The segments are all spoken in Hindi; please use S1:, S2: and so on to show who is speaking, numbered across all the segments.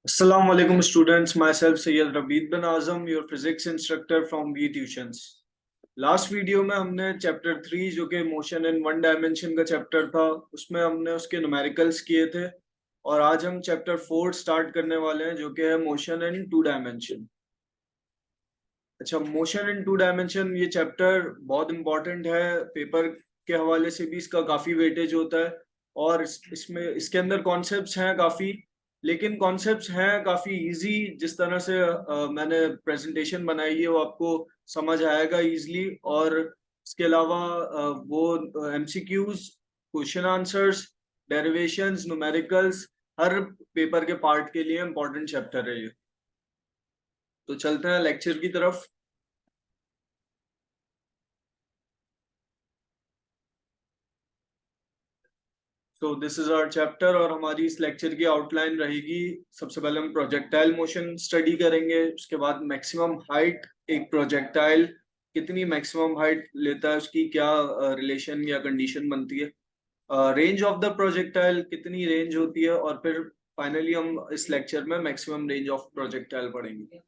S1: Assalamu alaikum students, myself Sayyid Rabeed bin Azam, your physics instructor from V Tuitions. Last video में हमने चैप्टर 3 जो कि मोशन इन वन डायमेंशन का चैप्टर था उसमें हमने उसके न्यूमेरिकल्स किए थे। और आज हम चैप्टर 4 स्टार्ट करने वाले हैं जो कि है मोशन इन टू डायमेंशन। अच्छा, मोशन इन टू डायमेंशन ये चैप्टर बहुत इंपॉर्टेंट है, पेपर के हवाले से भी इसका काफी वेटेज होता है। और इसमें इसके अंदर कॉन्सेप्ट्स हैं काफी, लेकिन कॉन्सेप्ट्स हैं काफी इजी। जिस तरह से मैंने प्रेजेंटेशन बनाई है वो आपको समझ आएगा इजीली। और इसके अलावा वो MCQs, question answers, derivations, numericals हर पेपर के पार्ट के लिए इंपॉर्टेंट चैप्टर है ये। तो चलते हैं लेक्चर की तरफ। So this is our chapter और हमारी इस लेक्चर की आउटलाइन रहेगी। सबसे पहले हम प्रोजेक्टाइल मोशन स्टडी करेंगे, उसके बाद मैक्सिमम हाइट, एक प्रोजेक्टाइल कितनी मैक्सिमम हाइट लेता है, उसकी क्या रिलेशन या कंडीशन बनती है, रेंज ऑफ द प्रोजेक्टाइल कितनी रेंज होती है, और फिर फाइनली हम इस लेक्चर में मैक्सिमम रेंज ऑफ प्रोजेक्टाइल पढ़ेंगे।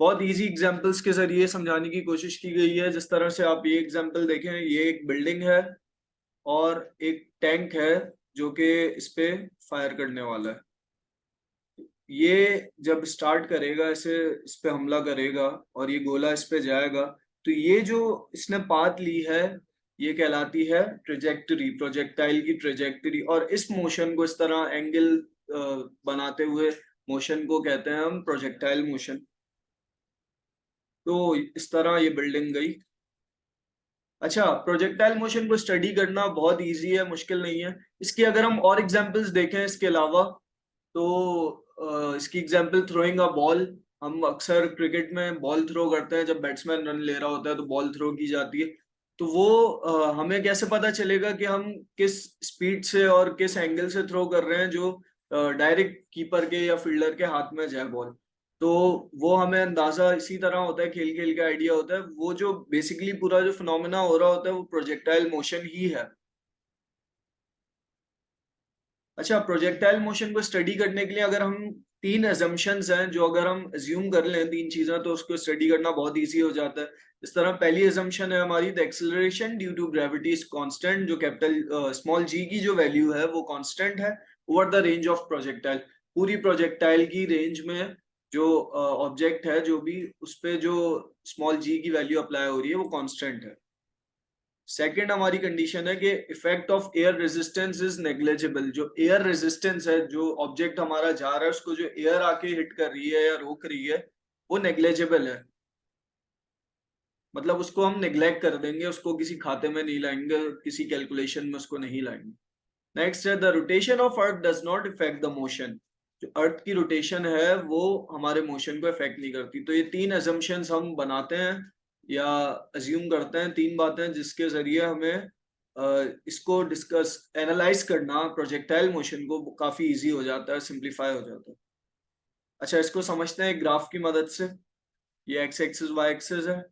S1: बहुत इजी एग्जांपल्स के जरिए समझाने की कोशिश की गई है। जिस तरह से आप ये एग्जांपल देखें, ये एक बिल्डिंग है और एक टैंक है जो कि इस पे फायर करने वाला है। ये जब स्टार्ट करेगा, ऐसे इस पे हमला करेगा और ये गोला इस पे जाएगा, तो ये जो इसने पाथ ली है ये कहलाती है ट्रेजेक्टरी, प्रोजेक्टाइल की ट्रेजेक्टरी। और इस मोशन को, इस तरह एंगल बनाते हुए मोशन को कहते हैं हम प्रोजेक्टाइल मोशन। तो इस तरह ये बिल्डिंग गई। अच्छा, प्रोजेक्टाइल मोशन को स्टडी करना बहुत इजी है, मुश्किल नहीं है। इसकी अगर हम और एग्जांपल्स देखें इसके अलावा, तो इसकी एग्जांपल थ्रोइंग अ बॉल। हम अक्सर क्रिकेट में बॉल थ्रो करते हैं, जब बैट्समैन रन ले रहा होता है तो बॉल थ्रो की जाती है। तो वो हमें कैसे पता चलेगा कि हम किस स्पीड से और किस एंगल से थ्रो कर रहे हैं जो डायरेक्ट कीपर के या फील्डर के हाथ में जाए बॉल। तो वो हमें अंदाजा इसी तरह होता है, खेल खेल के आइडिया होता है। वो जो बेसिकली पूरा जो फिनोमेना हो रहा होता है वो प्रोजेक्टाइल मोशन ही है। अच्छा, प्रोजेक्टाइल मोशन को स्टडी करने के लिए अगर हम तीन अजम्पशंस हैं जो अगर हम अज्यूम कर लें, तीन चीजें, तो उसको स्टडी करना बहुत इजी हो जाता है। इस तरह पहली अजम्पशन है हमारी, the acceleration due to gravity is constant. जो कैपिटल स्मॉल जी की जो वैल्यू है वो कांस्टेंट है over the range of projectile. पूरी प्रोजेक्टाइल की रेंज में जो ऑब्जेक्ट है, जो भी उस पे जो स्मॉल जी की वैल्यू अप्लाई हो रही है वो कांस्टेंट है। सेकेंड हमारी कंडीशन है कि effect of air resistance is negligible. जो एयर रेजिस्टेंस है, जो ऑब्जेक्ट हमारा जा रहा है उसको जो एयर आके हिट कर रही है या रोक रही है, वो नेग्लिजिबल है। मतलब उसको हम नेग्लेक्ट कर देंगे, उसको किसी खाते में नहीं लाएंगे, किसी कैलकुलेशन में उसको नहीं लाएंगे। नेक्स्ट है, the rotation of earth does not effect the motion. जो अर्थ की रोटेशन है वो हमारे मोशन को इफेक्ट नहीं करती। तो ये तीन अजम्पशंस हम बनाते हैं या अज्यूम करते हैं, तीन बातें जिसके जरिए हमें इसको डिस्कस, एनालाइज करना प्रोजेक्टाइल मोशन को काफी इजी हो जाता है, सिंप्लीफाई हो जाता है। अच्छा, इसको समझते हैं एक ग्राफ की मदद से। ये एक्स एक्सिस वाई एक्सिस है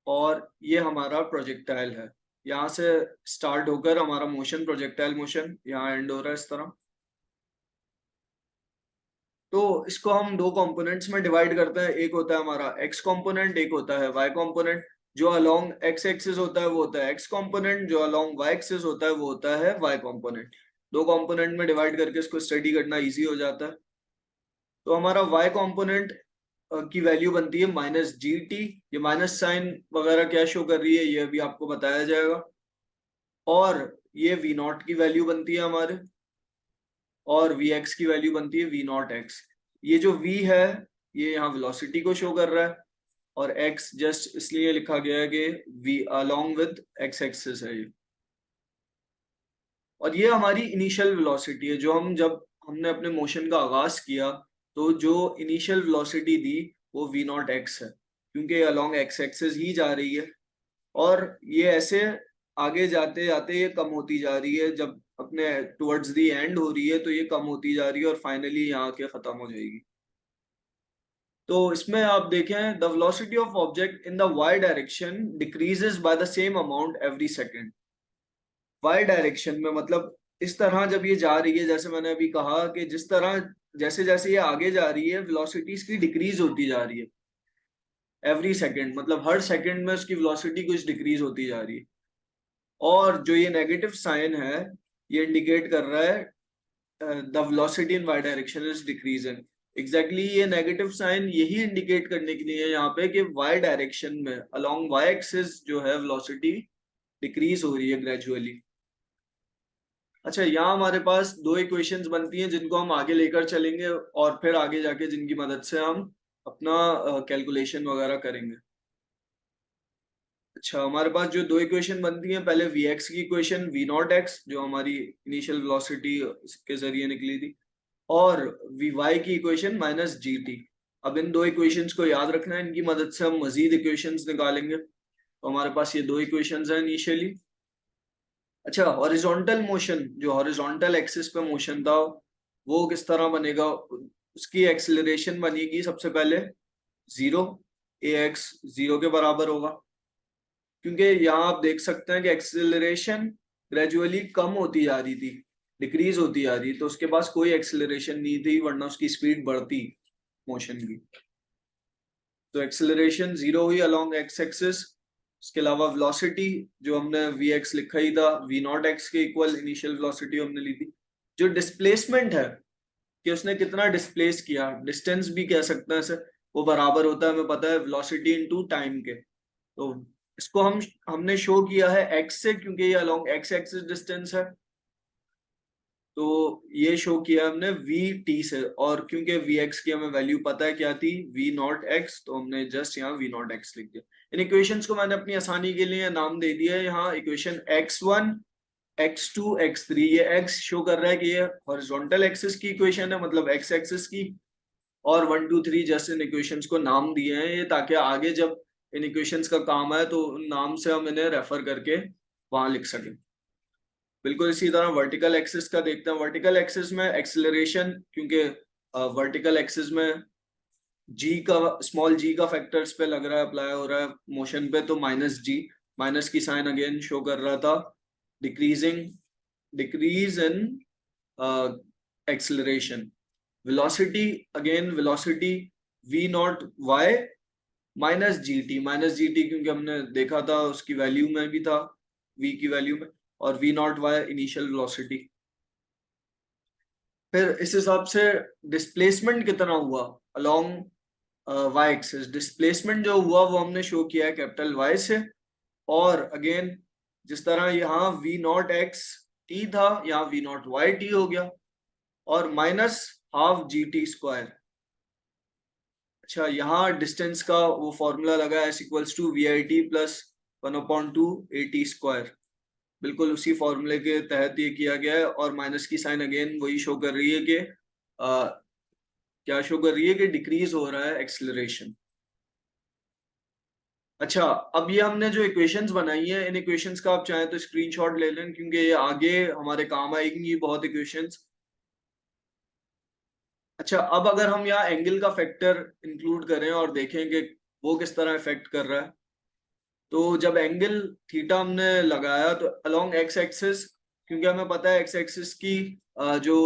S1: और ये हमारा प्रोजेक्टाइल है। यहाँ से स्टार्ट होकर हमारा मोशन, प्रोजेक्टाइल मोशन, यहाँ एंड हो रहा है इस तरह। तो इसको हम दो कंपोनेंट्स में डिवाइड करते हैं, एक होता है हमारा एक्स कंपोनेंट, एक होता है वाई कंपोनेंट। जो अलोंग एक्स एक्सिस होता है वो होता है एक्स कंपोनेंट, जो अलोंग वाई एक्सिस होता है वो होता है वाई कंपोनेंट। दो कंपोनेंट में डिवाइड करके इसको स्टडी करना इजी हो जाता है। तो हमारा वाई कंपोनेंट की वैल्यू बनती है -gt। ये माइनस साइन वगैरह क्या शो कर रही है ये अभी आपको बताया जाएगा। और ये वी नॉट की वैल्यू बनती है हमारे, और वी एक्स की वैल्यू बनती है वी नॉट एक्स। ये जो v है ये यहाँ वेलोसिटी को शो कर रहा है, और x जस्ट इसलिए लिखा गया है कि v along with x axis है ये। और ये हमारी इनिशियल वेलोसिटी है, जो हम जब हमने अपने मोशन का आगाज किया तो जो इनिशियल वेलोसिटी दी वो v नॉट x है, क्योंकि अलोंग x एक्सिस ही जा रही है। और ये ऐसे आगे जाते जाते ये कम होती जा रही है, जब अपने टुवर्ड्स दी एंड हो रही है तो ये कम होती जा रही है और फाइनली यहाँ के खत्म हो जाएगी। तो इसमें आप देखें, the velocity of object in the Y direction decreases by the same amount every second. Y direction में मतलब इस तरह जब ये जा रही है, जैसे मैंने अभी कहा कि जिस तरह जैसे जैसे ये आगे जा रही है वेलोसिटी इसकी डिक्रीज होती जा रही है एवरी सेकेंड, मतलब हर सेकेंड में उसकी वेलोसिटी कुछ डिक्रीज होती जा रही है। और जो ये नेगेटिव साइन है ये इंडिकेट कर रहा है the velocity in Y direction is decreasing. Exactly ये नेगेटिव साइन यही इंडिकेट करने के लिए है यहाँ पे कि वाई डायरेक्शन में अलोंग वाई एक्सिस जो है वेलोसिटी डिक्रीज हो रही है ग्रेजुअली। अच्छा, यहाँ हमारे पास दो इक्वेशंस बनती हैं जिनको हम आगे लेकर चलेंगे और फिर आगे जाके जिनकी मदद से हम अपना कैलकुलेशन वगैरह करेंगे। अच्छा, हमारे पास जो दो इक्वेशन बनती हैं, पहले Vx की इक्वेशन V0x जो हमारी इनिशियल वेलोसिटी के जरिए निकली थी, और Vy की इक्वेशन -gt। अब इन दो इक्वेशंस को याद रखना है, इनकी मदद से हम मजीद इक्वेशंस निकालेंगे। तो हमारे पास ये दो इक्वेशंस हैं इनिशियली। अच्छा, हॉरिजॉन्टल मोशन, जो हॉरिजॉन्टल एक्सिस पे मोशन था वो किस तरह बनेगा, उसकी एक्सेलरेशन बनेगी सबसे पहले 0, ax 0 के बराबर होगा, क्योंकि यहाँ आप देख सकते हैं कि एक्सेलरेशन ग्रेजुअली कम होती जा रही थी, डिक्रीज होती जा रही, तो उसके पास कोई एक्सेलरेशन नहीं थी, वरना उसकी स्पीड बढ़ती मोशन की। तो एक्सेलरेशन 0 हुई अलोंग एक्स एक्सिस। इसके अलावा वेलोसिटी जो हमने Vx लिखा ही था, V0x के इक्वल इनिशियल वेलोसिटी हमने ली थी। जो डिस्प्लेसमेंट है कि उसने कितना डिस्प्लेस किया, डिस्टेंस भी कह सकते हैं इसे, वो बराबर होता है, हमें पता है, वेलोसिटी इनटू टाइम के। तो इसको हमने शो किया है x से, क्योंकि ये अलोंग x एक्सिस डिस्टेंस है, तो ये शो किया हमने vt से। और क्योंकि vx की हमें वैल्यू पता है क्या थी, v0x, तो हमने जस्ट यहाँ v0x लिख दिया। इन इक्वेशंस को मैंने अपनी आसानी के लिए नाम दे दिया है यहाँ इक्वेशन x1, x2, x3। ये x शो कर रहा है कि ये हॉरिजॉन्टल एक्सिस की इक्वेशन है, मतलब x एक्सिस की, और 1 2 3 जैसे इन इक्वेशंस को नाम दिए हैं ये, ताकि आगे जब इन इक्वेशंस का काम आए तो उन नाम से हम इन्हें रेफर करके वहां लिख सकें। बिल्कुल इसी तरह वर्टिकल एक्सिस का देखते हैं। वर्टिकल एक्सिस में एक्सेलरेशन, क्योंकि वर्टिकल एक्सिस में जी का, स्मॉल जी का फैक्टर इस पे लग रहा है, अप्लाई हो रहा है मोशन पे, तो -g, माइनस की साइन अगेन शो कर रहा था decrease in acceleration. Velocity, again velocity v0y -gt, क्योंकि हमने देखा था उसकी वैल्यू में भी था, v की वैल्यू में, और v0y इनिशियल वेलोसिटी। फिर इस हिसाब से डिस्प्लेसमेंट कितना हुआ अलोंग y एक्सिस, डिस्प्लेसमेंट जो हुआ वो हमने शो किया है कैपिटल Y से। और अगेन जिस तरह यहाँ v0x t था, यहाँ v0y t हो गया, और -12 gt²। अच्छा, यहाँ डिस्टेंस का वो फॉर्मूला लगा है, वी.आई.टी प्लस 1/2 at²। बिल्कुल उसी फॉर्मूले के तहत ये किया गया है। और माइनस की साइन अगेन वही शो कर रही है कि क्या शो कर रही है कि डिक्रीज हो रहा है एक्सेलरेशन। अच्छा, अब ये हमने जो इक्वेशंस बनाई है, इन इक्वेशंस का आप चाहें तो स्क्रीनशॉट ले लें, क्योंकि ये आगे हमारे काम आएंगी बहुत इक्वेशंस। अच्छा, अब अगर हम यहाँ एंगल का फैक्टर इंक्लूड करें और देखें कि वो किस तरह इफेक्ट कर रहा है, तो जब एंगल थीटा हमने लगाया तो अलोंग एक्स एक्सिस, क्योंकि हमें पता है एक्स एक्सिस की जो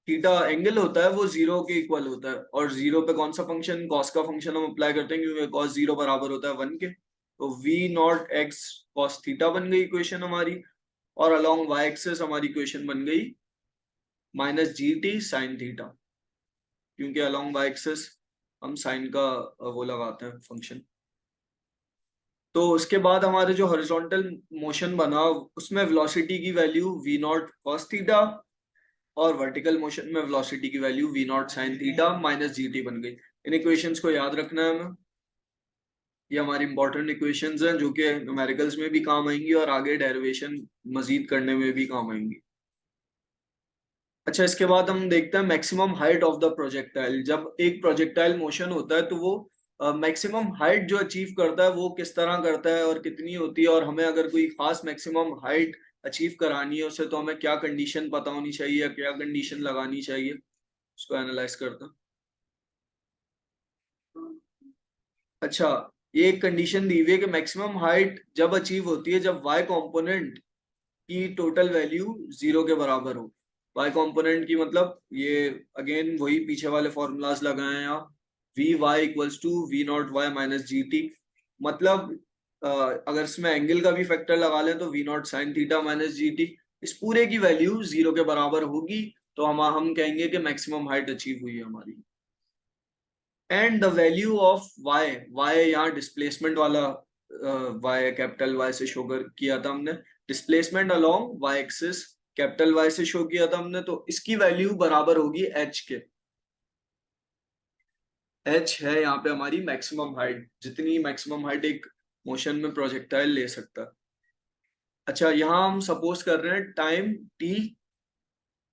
S1: थीटा एंगल होता है वो 0 के इक्वल होता है, और 0 पे कौन सा फंक्शन, कॉस का फंक्शन हम अप्लाई करते हैं, क्योंकि कॉस 0 बराबर होता है 1 के। तो v0x कॉस थीटा बन गई इक्वेशन हमारी, और अलोंग वाई एक्सिस हमारी इक्वेशन बन गई -gt साइन थीटा, क्योंकि अलोंग वाई एक्सिस हम साइन का वो लगाते हैं फंक्शन। तो उसके बाद हमारे जो हॉरिजॉन्टल मोशन बना उसमें वेलोसिटी की वैल्यू v0 cos थीटा, और वर्टिकल मोशन में वेलोसिटी की value v0 sin theta -gt बन गई। इन इक्वेशंस को याद रखना है हमें, ये हमारी इंपॉर्टेंट इक्वेशंस हैं जो कि न्यूमेरिकल्स में भी काम आएंगी और आगे डेरिवेशन मजीद करने में भी काम आएंगी। अच्छा, इसके बाद हम देखते हैं maximum height of the projectile. जब एक प्रोजेक्टाइल मोशन होता है तो वो मैक्सिमम हाइट जो अचीव करता है वो किस तरह करता है और कितनी होती है, और हमें अगर कोई खास मैक्सिमम हाइट अचीव करानी है उसे, तो हमें क्या कंडीशन पता होनी चाहिए, क्या कंडीशन लगानी चाहिए, उसको एनालाइज करते हैं। अच्छा, ये एक कंडीशन दी हुई है कि मैक्सिमम हाइट जब अचीव होती है जब y कंपोनेंट की टोटल वैल्यू 0 के बराबर हो। y कंपोनेंट की मतलब ये अगेन वही पीछे वाले फॉर्मूलाज लगाए हैं आप, V Y equals to V not Y minus G T. मतलब अगर इसमें एंगल का भी फैक्टर लगा लें तो V nought sine theta minus G T, इस पूरे की वैल्यू 0 के बराबर होगी तो हम कहेंगे कि मैक्सिमम हाइट अचीव हुई है हमारी। And the value of Y, Y यहाँ डिस्प्लेसमेंट वाला वाई कैपिटल वाई से शो किया था हमने, displacement along Y axis capital Y से शो किया था हमने, तो इसकी वैल्यू बराबर होगी एच के। एच है यहाँ पे हमारी मैक्सिमम हाइट, जितनी मैक्सिमम हाइट एक मोशन में प्रोजेक्टाइल ले सकता है। अच्छा, यहाँ हम सपोज कर रहे हैं time T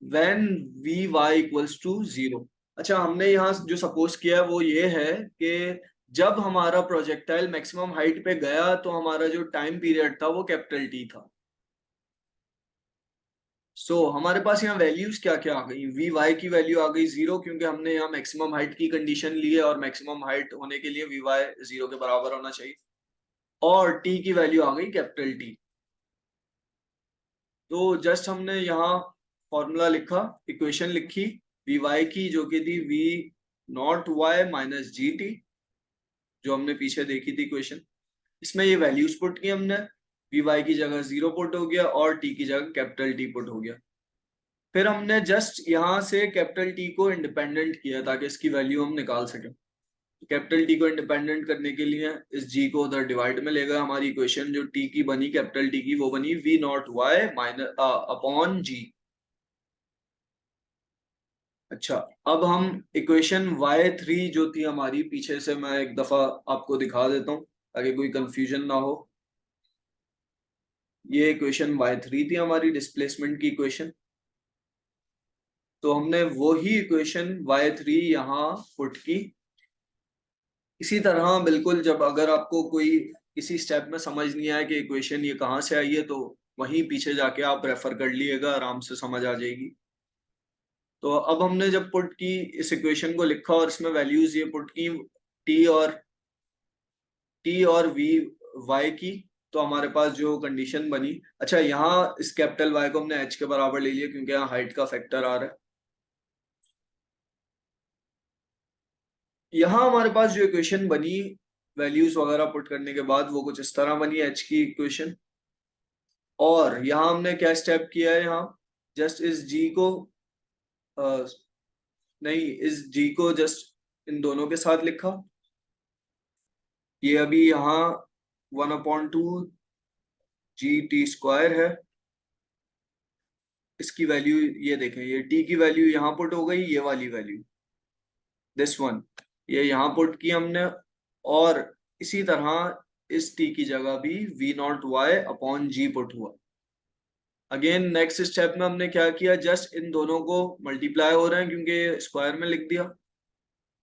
S1: when V Y equals to 0। अच्छा, हमने यहाँ जो सपोज किया है वो ये है कि जब हमारा प्रोजेक्टाइल मैक्सिमम हाइट पे गया तो हमारा जो टाइम पीरियड था वो कैपिटल टी था। हमारे पास यहाँ वैल्यूज क्या क्या आ गई, वी वाई की वैल्यू आ गई 0 क्योंकि हमने यहाँ मैक्सिमम हाइट की कंडीशन ली है और मैक्सिमम हाइट होने के लिए वी वाई 0 के बराबर होना चाहिए। और टी की वैल्यू आ गई कैपिटल टी। तो जस्ट हमने यहाँ फॉर्मूला लिखा, इक्वेशन लिखी वी वाई की जो कि थी V not Y minus G T, जो हमने पीछे देखी थी इक्वेशन। इसमें ये वैल्यूज पुट की हमने, वी वाई की जगह 0 पुट हो गया और टी की जगह कैपिटल टी पुट हो गया। फिर हमने जस्ट यहाँ से कैपिटल टी को इंडिपेंडेंट किया ताकि इसकी वैल्यू हम निकाल सकें। कैपिटल टी को इंडिपेंडेंट करने के लिए इस जी को उधर डिवाइड में लेगा, हमारी इक्वेशन जो टी की बनी कैपिटल टी की वो बनी V not Y minus upon G. अच्छा, अब हम इक्वेशन y3 जो थी हमारी, पीछे से मैं एक दफा आपको दिखा देता हूँ ताकि कोई कंफ्यूजन ना हो। ये इक्वेशन y3 थी हमारी डिस्प्लेसमेंट की इक्वेशन। तो हमने वो ही इक्वेशन y3 यहाँ पुट की। इसी तरह बिल्कुल जब अगर आपको कोई किसी स्टेप में समझ नहीं आया कि इक्वेशन ये कहाँ से आई है तो वहीं पीछे जाके आप रेफर कर लिएगा, आराम से समझ आ जाएगी। तो अब हमने जब पुट की इस इक्वेशन को लिखा और इसमें वैल्यूज ये पुट की टी और वी वाई की, तो हमारे पास जो कंडीशन बनी। अच्छा, यहाँ इस कैपिटल वाई को हमने एच के बराबर ले लिया क्योंकि यहाँ हाइट का फैक्टर आ रहा है। यहाँ हमारे पास जो इक्वेशन बनी वैल्यूज वगैरह पुट करने के बाद वो कुछ इस तरह बनी एच की इक्वेशन। और यहाँ हमने क्या स्टेप किया है, यहाँ जस्ट इस जी को नहीं, इस जी को जस्ट इन दोनों के साथ लिखा। ये अभी यहाँ 1/2 जी टी स्क्वायर है। इसकी वैल्यू ये देखें, ये टी की वैल्यू यहाँ पुट हो गई, ये वाली वैल्यू दिस वन ये यहाँ पुट की हमने। और इसी तरह इस टी की जगह भी V not Y upon G put हुआ। अगेन नेक्स्ट स्टेप में हमने क्या किया, जस्ट इन दोनों को मल्टीप्लाई हो रहे हैं क्योंकि स्क्वायर में लिख दिया,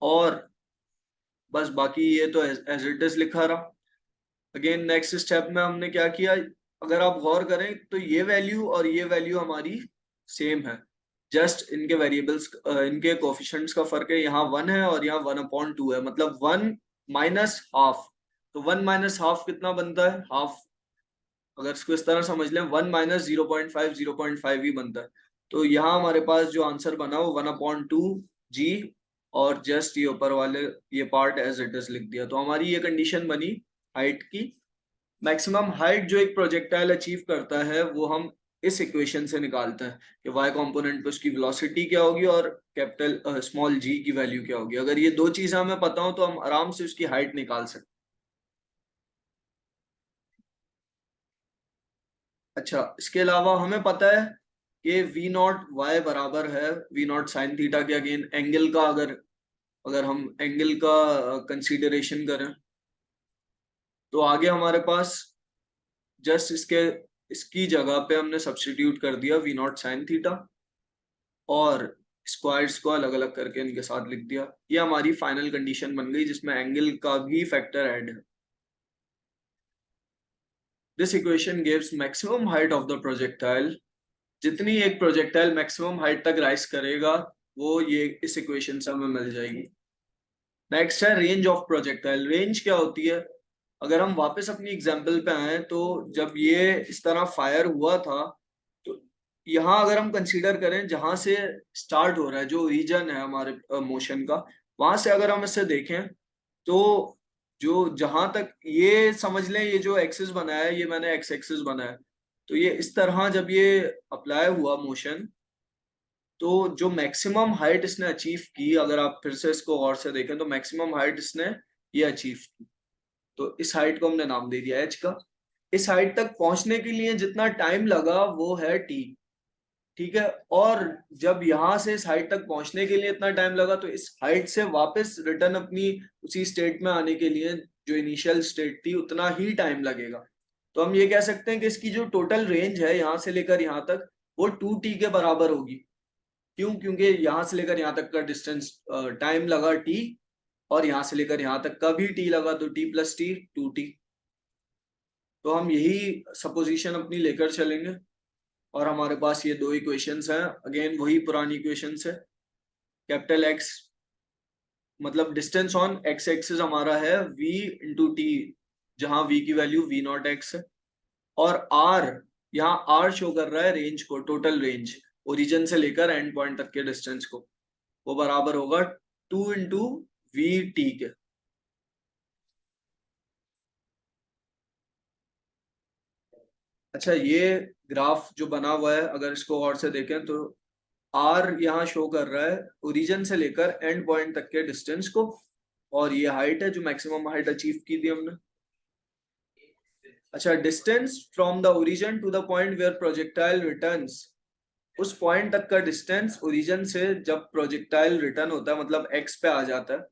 S1: और बस बाकी ये तो एज इट इज लिखा रहा। अगेन नेक्स्ट स्टेप में हमने क्या किया, अगर आप गौर करें तो ये वैल्यू और ये वैल्यू हमारी सेम है, जस्ट इनके वेरिएबल्स इनके कोफिशिएंट्स का फर्क है, यहाँ 1 है और यहाँ 1/2 है, मतलब 1 माइनस हाफ। तो 1 माइनस हाफ कितना बनता है, हाफ। अगर इसको इस तरह समझ लें 1 माइनस 0.5 ही बनता है। तो यहाँ हमारे पास जो आंसर बना वो 1/2 जी, और जस्ट ये ऊपर वाले ये पार्ट एज इट इज लिख दिया। तो हमारी ये कंडीशन बनी हाइट की। मैक्सिमम हाइट जो एक प्रोजेक्टाइल अचीव करता है वो हम इस इक्वेशन से निकालते हैं कि y कंपोनेंट पे उसकी वेलोसिटी क्या होगी और कैपिटल स्मॉल g की वैल्यू क्या होगी। अगर ये दो चीजें हमें पता हो तो हम आराम से उसकी हाइट निकाल सकते हैं। अच्छा, इसके अलावा हमें पता है कि वी नॉट वाई बराबर है वी नॉट साइन थीटा के। अगेन एंगल का अगर अगर हम एंगल का कंसीडरेशन करें तो आगे हमारे पास जस्ट इसकी जगह पे हमने सब्स्टिट्यूट कर दिया वी नॉट साइन थीटा, और स्क्वायर्स को अलग अलग करके इनके साथ लिख दिया। ये हमारी फाइनल कंडीशन बन गई जिसमें एंगल का भी फैक्टर ऐड है। This equation gives maximum height of the projectile. जितनी एक प्रोजेक्टाइल मैक्सिमम हाइट तक राइज करेगा वो ये इस इक्वेशन से हमें मिल जाएगी। नेक्स्ट है रेंज ऑफ प्रोजेक्टाइल। रेंज क्या होती है, अगर हम वापस अपनी एग्जांपल पे आए तो जब ये इस तरह फायर हुआ था तो यहाँ अगर हम कंसीडर करें जहां से स्टार्ट हो रहा है, जो रीजन है हमारे मोशन का, वहां से अगर हम इसे देखें तो जो जहां तक ये समझ लें, ये जो एक्सिस बनाया है ये मैंने एक्स एक्सिस बनाया, तो ये इस तरह जब ये अप्लाई हुआ मोशन, तो जो मैक्सिमम हाइट इसने अचीव की, अगर आप फिर से इसको गौर से देखें तो मैक्सिमम हाइट इसने ये अचीव की, तो इस हाइट को हमने नाम दे दिया एच का। इस हाइट तक पहुंचने के लिए जितना टाइम लगा वो है टी, ठीक है। और जब यहां से इस हाइट तक पहुंचने के लिए इतना टाइम लगा, तो इस हाइट से वापस रिटर्न अपनी उसी स्टेट में आने के लिए जो इनिशियल स्टेट थी उतना ही टाइम लगेगा। तो हम ये कह सकते हैं कि इसकी जो टोटल रेंज है यहां से लेकर यहां तक, वो 2t के बराबर होगी। क्यों? क्योंकि यहां से लेकर यहां तक का डिस्टेंस टाइम लगा t, और यहां से लेकर यहां तक का भी t लगा, तो t प्लस टी 2t। तो हम यही सपोजिशन अपनी लेकर चलेंगे, और हमारे पास ये दो इक्वेशंस हैं, अगेन वही पुरानी इक्वेशंस है। कैपिटल एक्स मतलब डिस्टेंस ऑन एक्स एक्सिस हमारा है v इंटू टी, जहां v की वैल्यू v नॉट एक्स है, और r, यहाँ r शो कर रहा है रेंज को, टोटल रेंज ओरिजिन से लेकर एंड पॉइंट तक के डिस्टेंस को, वो बराबर होगा 2 इंटू वी टी के। अच्छा, ये ग्राफ जो बना हुआ है अगर इसको और से देखें तो आर यहाँ शो कर रहा है ओरिजिन से लेकर एंड पॉइंट तक के डिस्टेंस को, और ये हाइट है जो मैक्सिमम हाइट अचीव की थी हमने। अच्छा, distance from the origin to the point where projectile returns, उस पॉइंट तक का डिस्टेंस ओरिजिन से जब प्रोजेक्टाइल रिटर्न होता है, मतलब एक्स पे आ जाता है,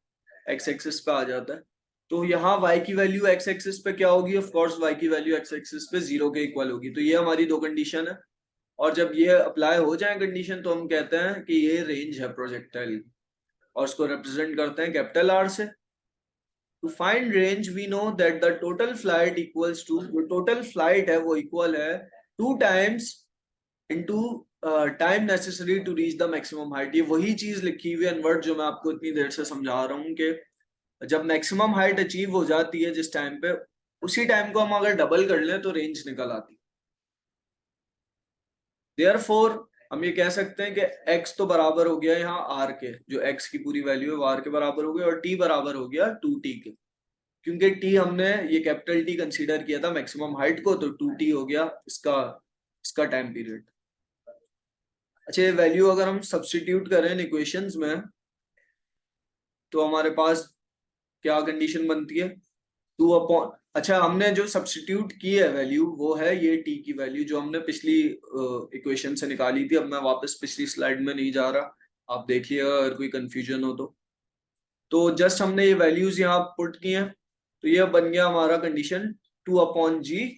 S1: एक्स एक्सिस पे आ जाता है, तो यहाँ y की वैल्यू एक्स एक्सिस पे क्या होगी? ऑफ कोर्स y की वैल्यू एक्स एक्सिस पे 0 के इक्वल होगी। तो ये हमारी दो कंडीशन है, और जब ये अप्लाई हो जाए कंडीशन, तो हम कहते हैं कि ये रेंज है प्रोजेक्टाइल की, और उसको रिप्रेजेंट करते हैं कैपिटल आर से। To find range we know that the total flight equals to, जो टोटल फ्लाइट है वो इक्वल है 2 times into time necessary to reach the maximum height. ये वही चीज लिखी हुई है इनवर्ट जो मैं आपको इतनी देर से समझा रहा हूँ, कि जब मैक्सिमम हाइट अचीव हो जाती है जिस टाइम पे, उसी टाइम को हम अगर डबल कर लें तो रेंज निकल आती है। देयरफॉर हम ये कह सकते हैं कि x तो बराबर हो गया यहाँ r के, जो x की पूरी वैल्यू है वो r के बराबर हो गया, और t बराबर हो गया 2t के, क्योंकि t हमने ये कैपिटल T कंसीडर किया था मैक्सिमम हाइट को, तो 2t हो गया इसका इसका टाइम पीरियड। अच्छा, ये वैल्यू अगर हम सब्स्टिट्यूट करें इन इक्वेशंस में, तो हमारे पास क्या कंडीशन बनती है? 2 अपॉन, अच्छा हमने जो सब्स्टिट्यूट की है वैल्यू वो है ये t की वैल्यू जो हमने पिछली इक्वेशन से निकाली थी। अब मैं वापस पिछली स्लाइड में नहीं जा रहा, आप देखिएगा अगर कोई कंफ्यूजन हो तो जस्ट हमने ये वैल्यूज यहाँ पुट की हैं, तो ये बन गया हमारा कंडीशन 2 अपॉन जी,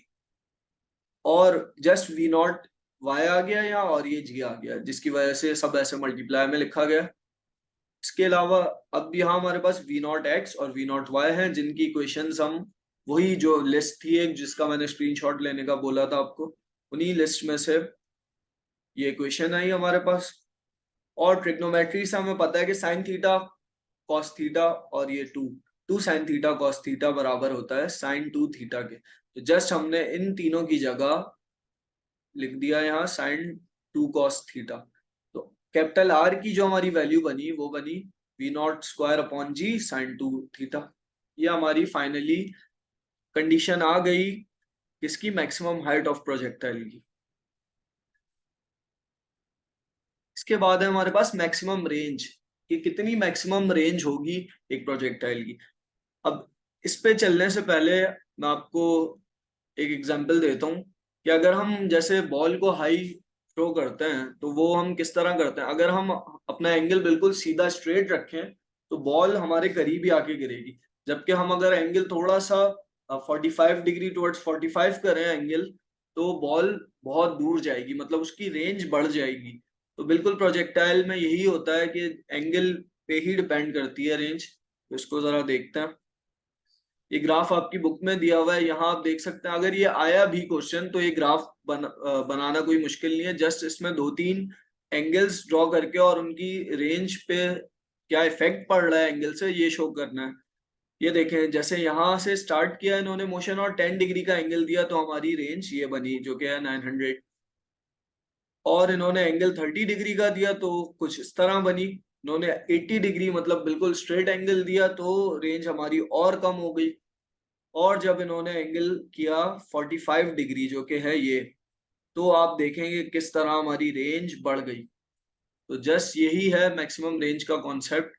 S1: और जस्ट वी नॉट वाई आ गया यहाँ, और ये जी आ गया, जिसकी वजह से सब ऐसे मल्टीप्लाई में लिखा गया। इसके अलावा अब यहाँ हमारे पास वी नॉट एक्स और वी नॉट वाई है, जिनकी इक्वेशंस हम वही जो लिस्ट थी एक जिसका मैंने स्क्रीनशॉट लेने का बोला था आपको, उन्हीं लिस्ट में से ये इक्वेशन आई हमारे पास। और ट्रिग्नोमेट्री से हमें पता है कि साइन थीटा कॉस थीटा, और ये two sine theta cos theta बराबर होता है साइन 2 थीटा के। तो जस्ट हमने इन तीनों की जगह लिख दिया यहाँ साइन 2 कॉस थीटा। तो कैपिटल आर की जो हमारी वैल्यू बनी वो बनी V nought square upon G sine 2 theta. ये हमारी फाइनली कंडीशन आ गई किसकी? मैक्सिमम हाइट ऑफ प्रोजेक्टाइल की। इसके बाद है हमारे पास मैक्सिमम रेंज, कि कितनी मैक्सिमम रेंज होगी एक प्रोजेक्टाइल की। अब इस पे चलने से पहले मैं आपको एक एग्जांपल देता हूँ, कि अगर हम जैसे बॉल को हाई थ्रो करते हैं तो वो हम किस तरह करते हैं। अगर हम अपना एंगल बिल्कुल सीधा स्ट्रेट रखें तो बॉल हमारे करीब ही आके गिरेगी, जबकि हम अगर एंगल थोड़ा सा 45 डिग्री टुवर्ड्स 45 करें एंगल, तो बॉल बहुत दूर जाएगी, मतलब उसकी रेंज बढ़ जाएगी। तो बिल्कुल प्रोजेक्टाइल में यही होता है कि एंगल पे ही डिपेंड करती है रेंज। तो इसको जरा देखते हैं, ये ग्राफ आपकी बुक में दिया हुआ है, यहाँ आप देख सकते हैं। अगर ये आया भी क्वेश्चन तो ये ग्राफ बनाना कोई मुश्किल नहीं है, जस्ट इसमें 2-3 एंगल्स ड्रॉ करके और उनकी रेंज पे क्या इफेक्ट पड़ रहा है एंगल से ये शो करना है। ये देखें, जैसे यहाँ से स्टार्ट किया इन्होंने मोशन और 10 डिग्री का एंगल दिया, तो हमारी रेंज ये बनी जो कि है 900। और इन्होंने एंगल 30 डिग्री का दिया तो कुछ इस तरह बनी। इन्होंने 80 डिग्री मतलब बिल्कुल स्ट्रेट एंगल दिया तो रेंज हमारी और कम हो गई। और जब इन्होंने एंगल किया 45 डिग्री जो कि है ये, तो आप देखेंगे किस तरह हमारी रेंज बढ़ गई। तो जस्ट यही है मैक्सिमम रेंज का कॉन्सेप्ट।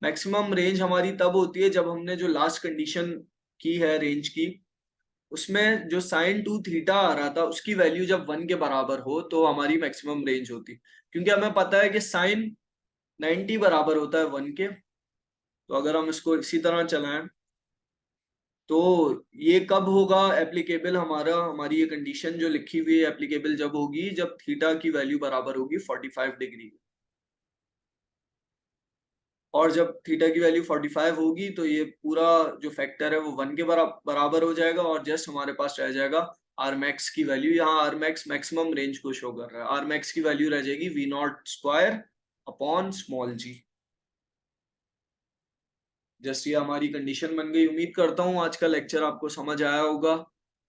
S1: मैक्सिमम रेंज हमारी तब होती है जब हमने जो लास्ट कंडीशन की है रेंज की, उसमें जो साइन टू थीटा आ रहा था उसकी वैल्यू जब 1 के बराबर हो तो हमारी मैक्सिमम रेंज होती। क्योंकि हमें पता है कि साइन 90 बराबर होता है 1 के। तो अगर हम इसको इसी तरह चलाएं तो ये कब होगा एप्लीकेबल, हमारी ये कंडीशन जो लिखी हुई है एप्लीकेबल जब होगी जब थीटा की वैल्यू बराबर होगी 45 डिग्री। और जब थीटा की वैल्यू 45 होगी तो ये पूरा जो फैक्टर है वो 1 के बराबर हो जाएगा और जस्ट हमारे पास रह जाएगा आर मैक्स की वैल्यू। यहाँ आर मैक्स मैक्सिमम रेंज को शो कर रहा है। आर मैक्स की वैल्यू रह जाएगी V nought square upon small G. Just ये हमारी कंडीशन बन गई। उम्मीद करता हूँ आज का लेक्चर आपको समझ आया होगा।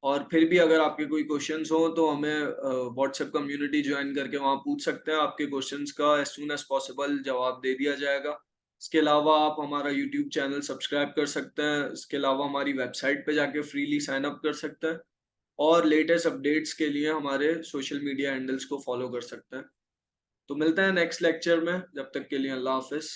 S1: और फिर भी अगर आपके कोई क्वेश्चंस हो तो हमें व्हाट्सएप कम्युनिटी ज्वाइन करके वहां पूछ सकते हैं। आपके क्वेश्चंस का एज सून एज पॉसिबल जवाब दे दिया जाएगा। इसके अलावा आप हमारा यूट्यूब चैनल सब्सक्राइब कर सकते हैं। इसके अलावा हमारी वेबसाइट पे जाके फ्रीली साइन अप कर सकते हैं और लेटेस्ट अपडेट्स के लिए हमारे सोशल मीडिया हैंडल्स को फॉलो कर सकते हैं। तो मिलते हैं नेक्स्ट लेक्चर में, जब तक के लिए अल्लाह हाफिज।